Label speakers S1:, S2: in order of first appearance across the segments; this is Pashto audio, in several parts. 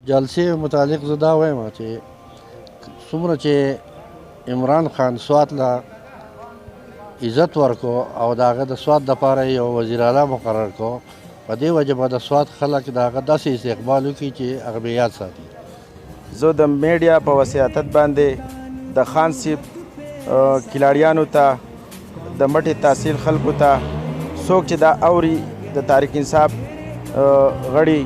S1: جلسې متعلق زه دا وایم چې څومره چې عمران خان سوات له عزت ورکو او د هغه د سوات دپاره یو وزیر اعلی مقرر کو په دې وجه به د سوات خلک د هغه داسې استقبال وکړي چې هغه به یاد ساتي.
S2: زه د میډیا په وسیاست باندې د خان صاحب کلاړیانو ته د مټې تحصیل خلکو ته څوک چې دا اوري د تحریک انصاف غړي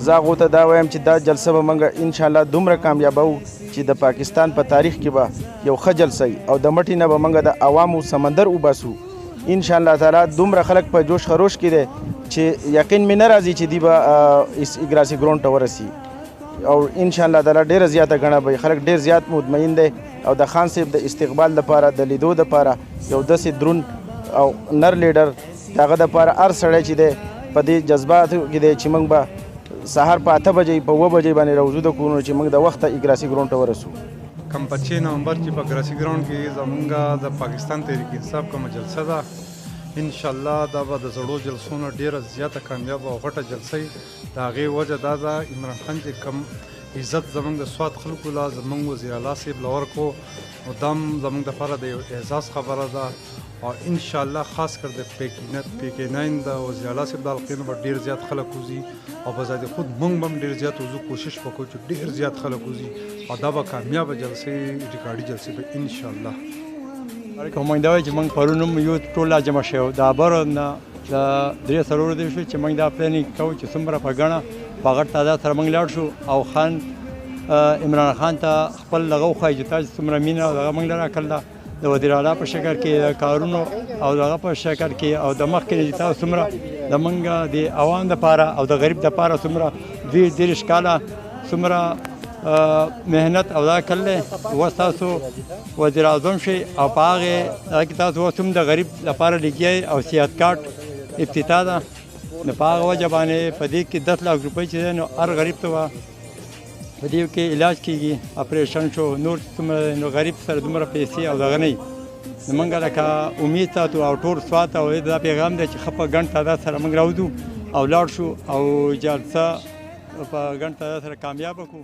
S2: زه هغو ته دا وایم چې دا جلسه به موږ انشاءالله دومره کامیابو چې د پاکستان په تاریخ کې به یو ښه جلسه وي او د مټې نه به موږ د عوامو سمندر وباسو. انشاءالله تعالی دومره خلک په جوش خروش کې دی چې یقین مې نه راځي چې دی به اګراسي ګراونډ ته ورسي او انشاءالله تعالی ډېره زیاته ګڼه به خلک ډېر زیات مطمئن دی او د خان صاحب د استقبال دپاره د لیدو دپاره یو داسې دروند او نر لیډر د هغه دپاره هر سړی چې دی په دې جذباتو کې دی چې موږ به سهار په 8 بجې په 9 بجې باندې راوځو د کورونو چې موږ د وخته اګراسي ګراونډ ته ورسو.
S3: کم په 6 نومبر چې په اګراسي ګراونډ کې زمونږ د پاکستان تحریک انصاف کومه جلسه ده انشاءالله دا به د زړو جلسو نه ډېره زیاته کامیابه او غټه جلسه وي. د هغې وجه دا ده عمران خان چې کم عزت زمونږ د سوات خلکو له زمونږ وزیر اعلی صاحب له ورکړو نو دا هم زمونږ دپاره د یو اعزاز خبره ده او انشاءالله خاص کر د PK 9 د وزیر اعلی صاحب د حلقې نه به ډېر زیات خلک وځي او په ذات خود موږ به هم ډېر زیات وځو کوشش وکړو چې ډېر زیات خلک وځي او دا به کامیابه جلسې ریکارډي جلسې به انشاءالله.
S4: موږ دا وایو چې موږ پرون هم یو ټول راجمع شوو د ابرو نه د 3 دی شو چې موږ دا پلانینګ کوو چې څومره په ګڼه په غټ تعداد سره موږ لاړ شو او خان عمران خان ته خپل دغه وښایي چې تاسو څومره مینه او دغه موږ له راکړل ده د وزیر اعلی په شکل کې د کارونو او دغه په شکل کې او د مخکې چې تاسو څومره زمونږ د عوام دپاره او د غریب دپاره څومره 30 کاله څومره محنت او دا کړلی اوس تاسو وزیر اعظم شئ او په هغې کې تاسو اوس هم د غریب لپاره لګیئ او صحت کارت افتتاح ده نو په هغه وجه باندې په دې کې 10 لک روپۍ چې دی نو هر غریب ته به په دې کې علاج کېږي اپریشن شو نور څومره نو غریب سره دومره پیسې او دغه نه وي نو موږ لکه امید ساتو او ټول سوات او دا پیغام دی چې ښه په ګڼ تعداد سره موږ راوځو او لاړ شو او جلسه په ګڼ تعداد سره کامیابه کړو.